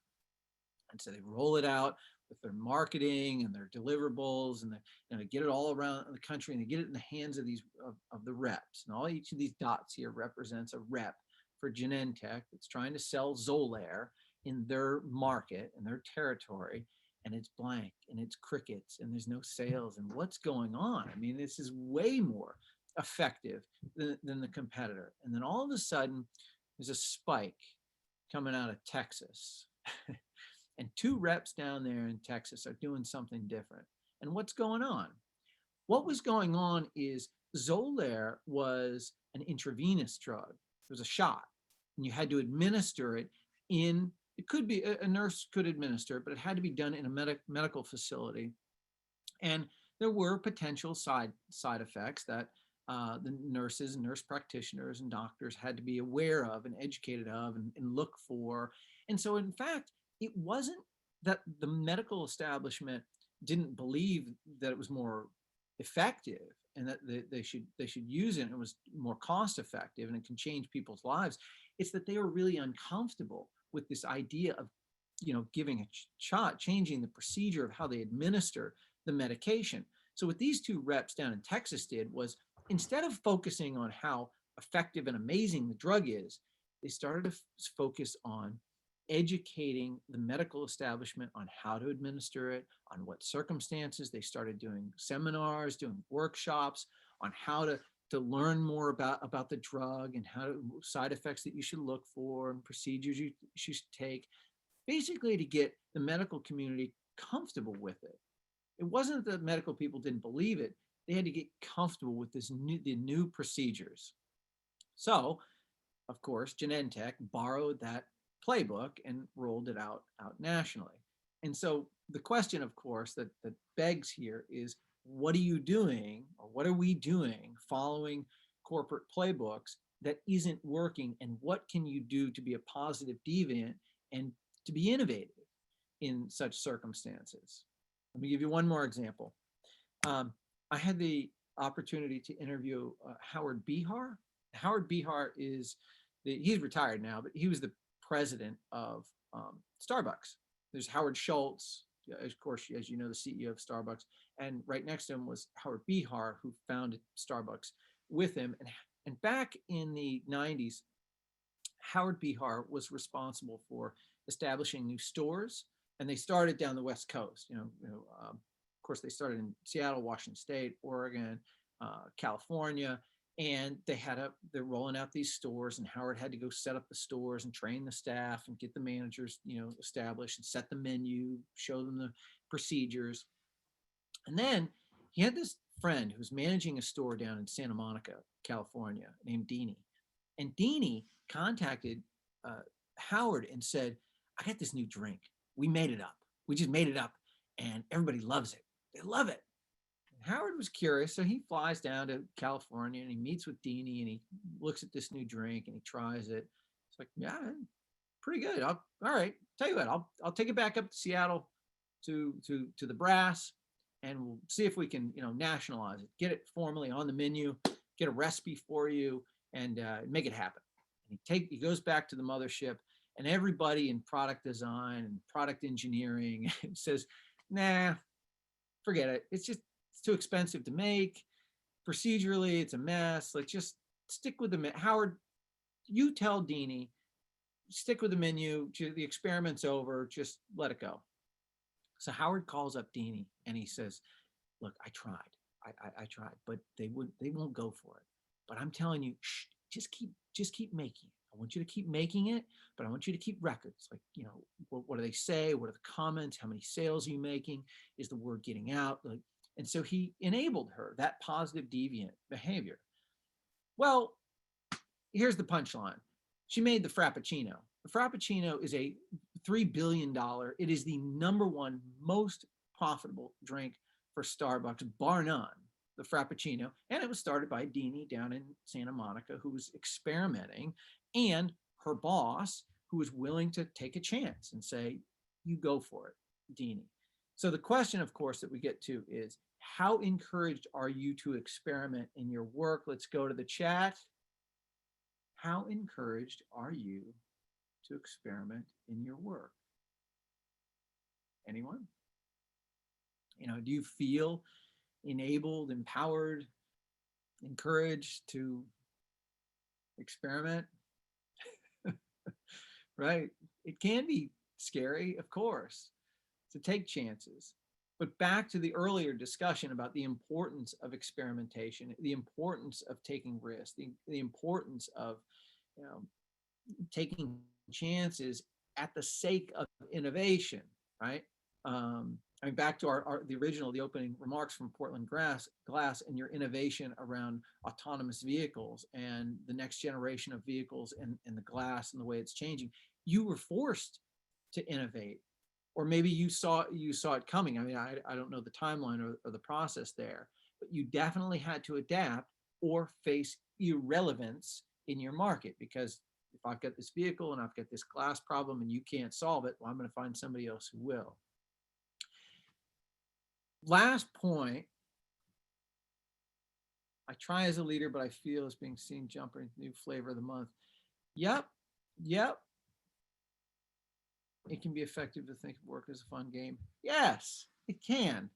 And so they roll it out with their marketing and their deliverables, and they get it all around the country, and they get it in the hands of these of the reps. And each of these dots here represents a rep for Genentech that's trying to sell Xolair in their market and their territory, and it's blank and it's crickets and there's no sales. And what's going on? I mean, this is way more effective than the competitor. And then all of a sudden, there's a spike coming out of Texas. And two reps down there in Texas are doing something different. And what's going on? What was going on is Xolair was an intravenous drug. It was a shot, and you had to administer it it could be, a nurse could administer it, but it had to be done in a medical facility. And there were potential side effects that the nurses and nurse practitioners and doctors had to be aware of and educated of and look for. And so, in fact, it wasn't that the medical establishment didn't believe that it was more effective and that they should use it, and it was more cost effective and it can change people's lives. It's that they were really uncomfortable with this idea of, giving a shot, changing the procedure of how they administer the medication. So what these two reps down in Texas did was, instead of focusing on how effective and amazing the drug is, they started to focus on educating the medical establishment on how to administer it, on what circumstances. They started doing seminars, doing workshops on how to learn more about the drug and side effects that you should look for and procedures you should take, basically to get the medical community comfortable with it. It wasn't that medical people didn't believe it. They had to get comfortable with the new procedures. So, of course, Genentech borrowed that playbook and rolled it out nationally. And so the question, of course, that begs here is, what are you doing, or what are we doing following corporate playbooks that isn't working, and what can you do to be a positive deviant and to be innovative in such circumstances? Let me give you one more example. I had the opportunity to interview Howard Behar. Howard Behar he's retired now, but he was the president of Starbucks. There's Howard Schultz, of course, as you know, the CEO of Starbucks, and right next to him was Howard Behar, who founded Starbucks with him. And back in the 90s, Howard Behar was responsible for establishing new stores, and they started down the West Coast. Of course, they started in Seattle, Washington State, Oregon, California, and they're rolling out these stores, and Howard had to go set up the stores and train the staff and get the managers, established and set the menu, show them the procedures. And then he had this friend who was managing a store down in Santa Monica, California, named Deanie. And Deanie contacted Howard and said, I got this new drink. We made it up. We just made it up, and everybody loves it. They love it. Howard was curious, so he flies down to California and he meets with Deanie and he looks at this new drink and he tries it. It's like, yeah, pretty good. All right, tell you what, I'll take it back up to Seattle to the brass, and we'll see if we can nationalize it, get it formally on the menu, get a recipe for you, and make it happen. And he goes back to the mothership, and everybody in product design and product engineering says, nah, forget it. It's too expensive to make. Procedurally, it's a mess. Let's just stick with the Howard, you tell Deanie, stick with the menu. The experiment's over. Just let it go. So Howard calls up Deanie and he says, look, I tried. I tried, but they won't go for it. But I'm telling you, shh, just keep making it. I want you to keep making it, but I want you to keep records. Like, what do they say? What are the comments? How many sales are you making? Is the word getting out? Like, and so he enabled her, that positive deviant behavior. Well, here's the punchline. She made the Frappuccino. The Frappuccino is a $3 billion. It is the #1 most profitable drink for Starbucks, bar none, the Frappuccino. And it was started by Deanie down in Santa Monica, who was experimenting, and her boss, who was willing to take a chance and say, you go for it, Deanie. So the question, of course, that we get to is, how encouraged are you to experiment in your work? Let's go to the chat. How encouraged are you to experiment in your work? Anyone? Do you feel enabled, empowered, encouraged to experiment? Right? It can be scary, of course, to take chances. But back to the earlier discussion about the importance of experimentation, the importance of taking risks, the importance of taking chances at the sake of innovation, right? Back to the opening remarks from Portland Glass and your innovation around autonomous vehicles and the next generation of vehicles and the glass and the way it's changing. You were forced to innovate, or maybe you saw it coming. I don't know the timeline or the process there, but you definitely had to adapt or face irrelevance in your market, because if I've got this vehicle and I've got this glass problem and you can't solve it, well, I'm going to find somebody else who will. Last point, I try as a leader, but I feel as being seen jumper into new flavor of the month. Yep. It can be effective to think of work as a fun game. Yes, it can.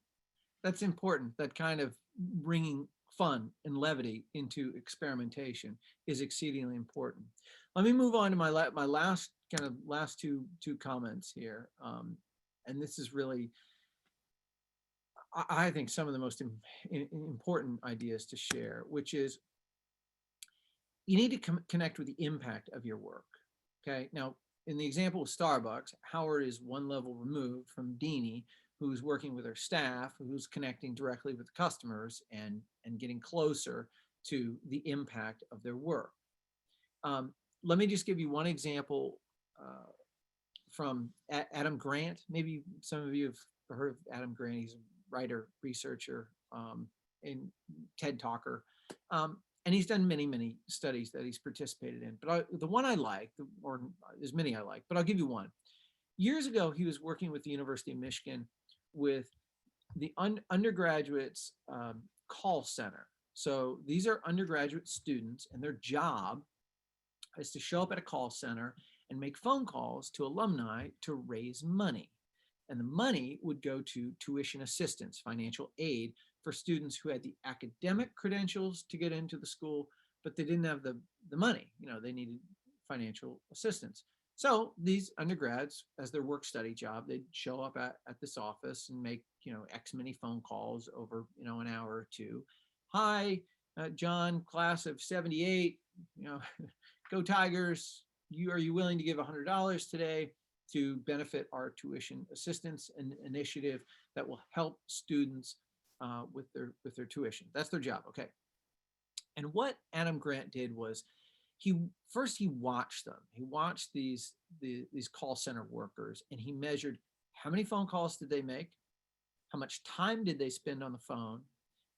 That's important. That kind of bringing fun and levity into experimentation is exceedingly important. Let me move on to my last two comments here. And this is really, I think, some of the most important ideas to share, which is you need to connect with the impact of your work. Okay. Now, in the example of Starbucks, Howard is one level removed from Deanie, who's working with her staff, who's connecting directly with customers and getting closer to the impact of their work. Let me just give you one example from Adam Grant. Maybe some of you have heard of Adam Grant. He's a writer, researcher, and TED talker. And he's done many studies that he's participated in. But the one I like, or there's many I like, but I'll give you one. Years ago, he was working with the University of Michigan with the undergraduates call center. So these are undergraduate students, and their job is to show up at a call center and make phone calls to alumni to raise money. And the money would go to tuition assistance, financial aid for students who had the academic credentials to get into the school, but they didn't have the money. They needed financial assistance. So these undergrads, as their work study job, they'd show up at this office and make, X many phone calls over, an hour or two. Hi, John, class of 78, go Tigers. Are you willing to give $100 today to benefit our tuition assistance initiative that will help students with their tuition? That's their job. Okay. And what Adam Grant did was he watched them. He watched these call center workers, and he measured how many phone calls did they make, how much time did they spend on the phone,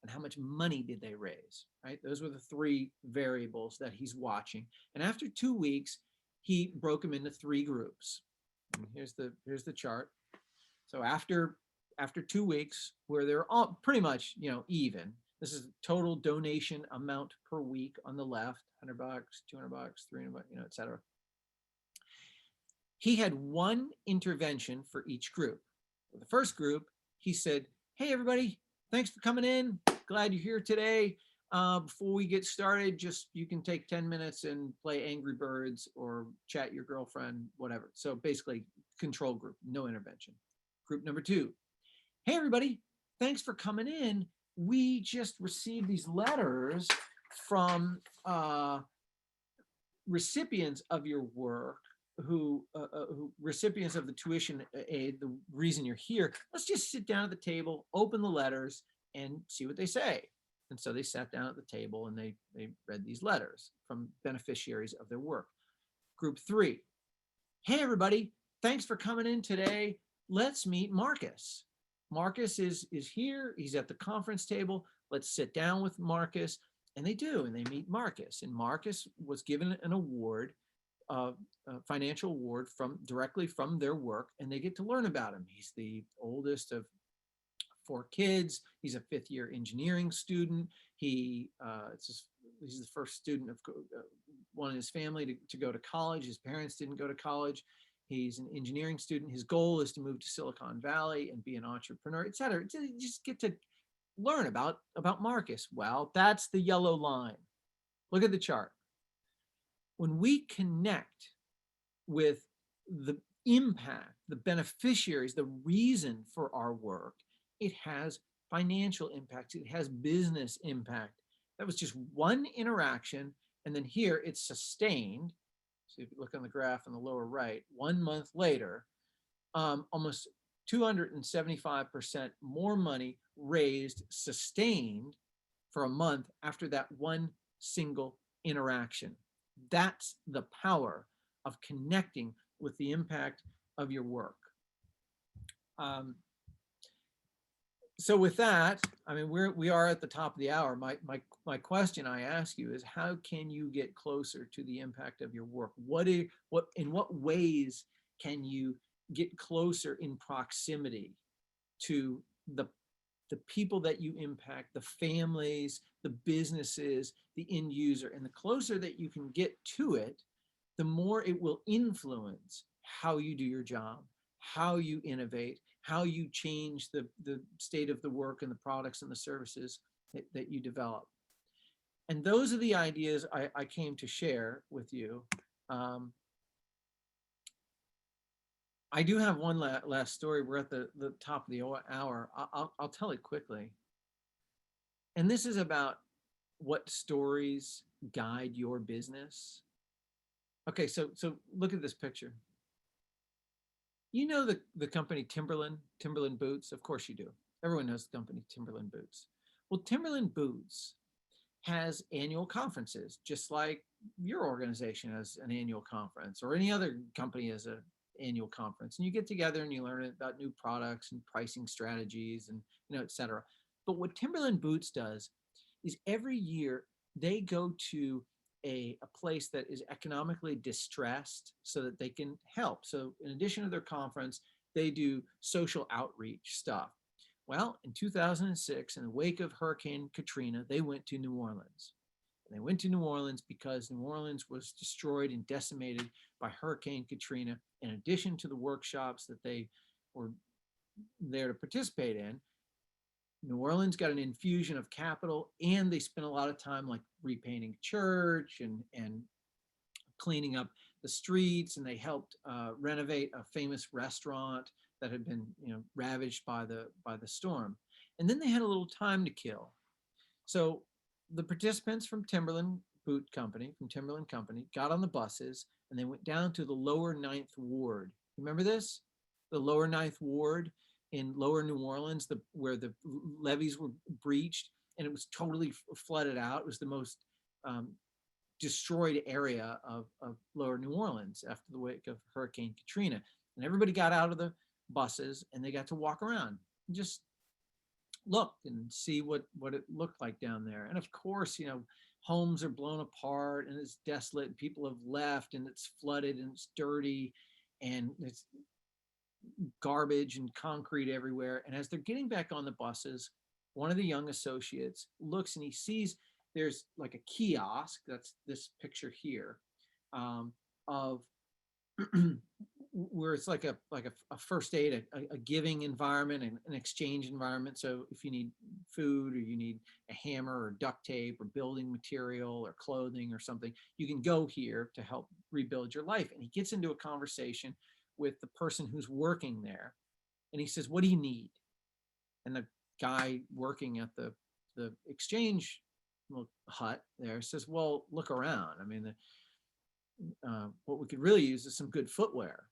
and how much money did they raise, right? Those were the three variables that he's watching. And after 2 weeks, he broke them into 3 groups. And here's the chart. So after 2 weeks, where they're all pretty much, even, this is total donation amount per week on the left, $100, $200, $300, et cetera. He had one intervention for each group. For the first group, he said, hey, everybody, thanks for coming in. Glad you're here today. Before we get started, just you can take 10 minutes and play Angry Birds or chat your girlfriend, whatever. So basically control group, no intervention. Group number 2, hey, everybody, thanks for coming in. We just received these letters from recipients of your work who recipients of the tuition aid, the reason you're here. Let's just sit down at the table, open the letters, and see what they say. And so they sat down at the table and they read these letters from beneficiaries of their work. Group 3, hey, everybody, thanks for coming in today. Let's meet Marcus. Marcus is here. He's at the conference table. Let's sit down with Marcus. And they do, and they meet Marcus. And Marcus was given an award, a financial award directly from their work, and they get to learn about him. He's the oldest of 4 kids. He's a 5th-year engineering student. He's the first student of one in his family to go to college. His parents didn't go to college. He's an engineering student. His goal is to move to Silicon Valley and be an entrepreneur, et cetera. You just get to learn about Marcus. Well, that's the yellow line. Look at the chart. When we connect with the impact, the beneficiaries, the reason for our work, it has financial impact. It has business impact. That was just one interaction. And then here it's sustained. So if you look on the graph on the lower right, 1 month later, almost 275% more money raised, sustained for a month after that one single interaction. That's the power of connecting with the impact of your work. So with that, I mean, we are at the top of the hour. My question I ask you is, how can you get closer to the impact of your work? In what ways can you get closer in proximity to the people that you impact, the families, the businesses, the end user? And the closer that you can get to it, the more it will influence how you do your job, how you innovate, how you change the state of the work and the products and the services that you develop. And those are the ideas I came to share with you. I do have one last story. We're at the top of the hour. I'll tell it quickly. And this is about what stories guide your business. Okay, so look at this picture. You know the company Timberland Boots? Of course you do. Everyone knows the company Timberland Boots. Well, Timberland Boots has annual conferences, just like your organization has an annual conference, or any other company has an annual conference. And you get together and you learn about new products and pricing strategies and, et cetera. But what Timberland Boots does is every year they go to a place that is economically distressed so that they can help. So in addition to their conference, they do social outreach stuff. Well, in 2006, in the wake of Hurricane Katrina, they went to New Orleans. And they went to New Orleans because New Orleans was destroyed and decimated by Hurricane Katrina. In addition to the workshops that they were there to participate in, New Orleans got an infusion of capital, and they spent a lot of time like repainting church and cleaning up the streets, and they helped renovate a famous restaurant that had been ravaged by the storm. And then they had a little time to kill. So the participants from Timberland Company got on the buses and they went down to the lower 9th Ward. Remember this? The lower 9th Ward in lower New Orleans, where the levees were breached and it was totally flooded out. It was the most destroyed area of lower New Orleans after the wake of Hurricane Katrina. And everybody got out of the buses and they got to walk around and just look and see what it looked like down there. And of course, homes are blown apart and it's desolate and people have left and it's flooded and it's dirty and it's garbage and concrete everywhere. And as they're getting back on the buses, one of the young associates looks and he sees there's like a kiosk, that's this picture here, of where it's like a first aid, a giving environment and an exchange environment. So if you need food or you need a hammer or duct tape or building material or clothing or something, you can go here to help rebuild your life. And he gets into a conversation with the person who's working there, and he says, "What do you need?" And the guy working at the exchange hut there says, "Well, look around. I mean, what we could really use is some good footwear.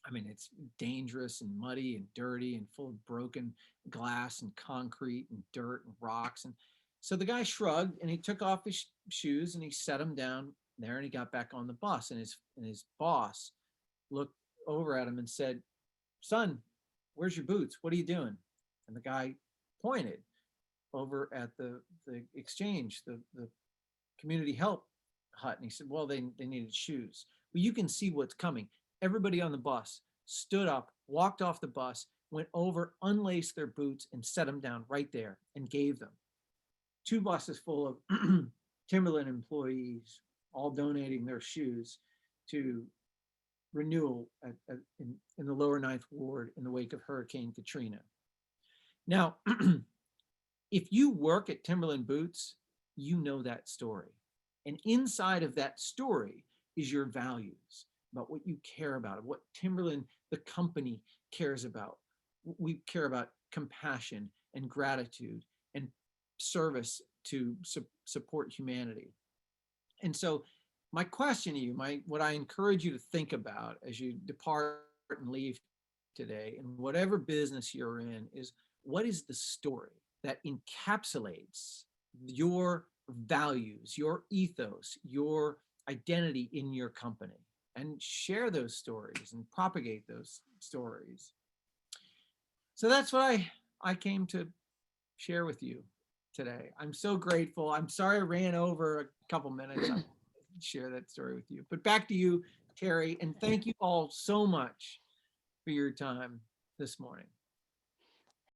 I mean, it's dangerous and muddy and dirty and full of broken glass and concrete and dirt and rocks." And so the guy shrugged and he took off his shoes and he set them down there and he got back on the bus. And his boss looked over at him and said, "Son, where's your boots? What are you doing?" And the guy pointed over at the exchange, the community help hut. And he said, "Well, they needed shoes." Well, you can see what's coming. Everybody on the bus stood up, walked off the bus, went over, unlaced their boots, and set them down right there and gave them. 2 buses full of Timberland employees, all donating their shoes to renewal in the lower Ninth Ward in the wake of Hurricane Katrina. Now, if you work at Timberland Boots, you know that story. And inside of that story is your values, about what you care about, what Timberland, the company, cares about. We care about compassion and gratitude and service to support humanity. And so my question to you, what I encourage you to think about as you depart and leave today, in whatever business you're in, is what is the story that encapsulates your values, your ethos, your identity in your company? And share those stories and propagate those stories. So that's what I came to share with you today. I'm so grateful. I'm sorry I ran over a couple minutes. I'll share that story with you. But back to you, Terry, and thank you all so much for your time this morning.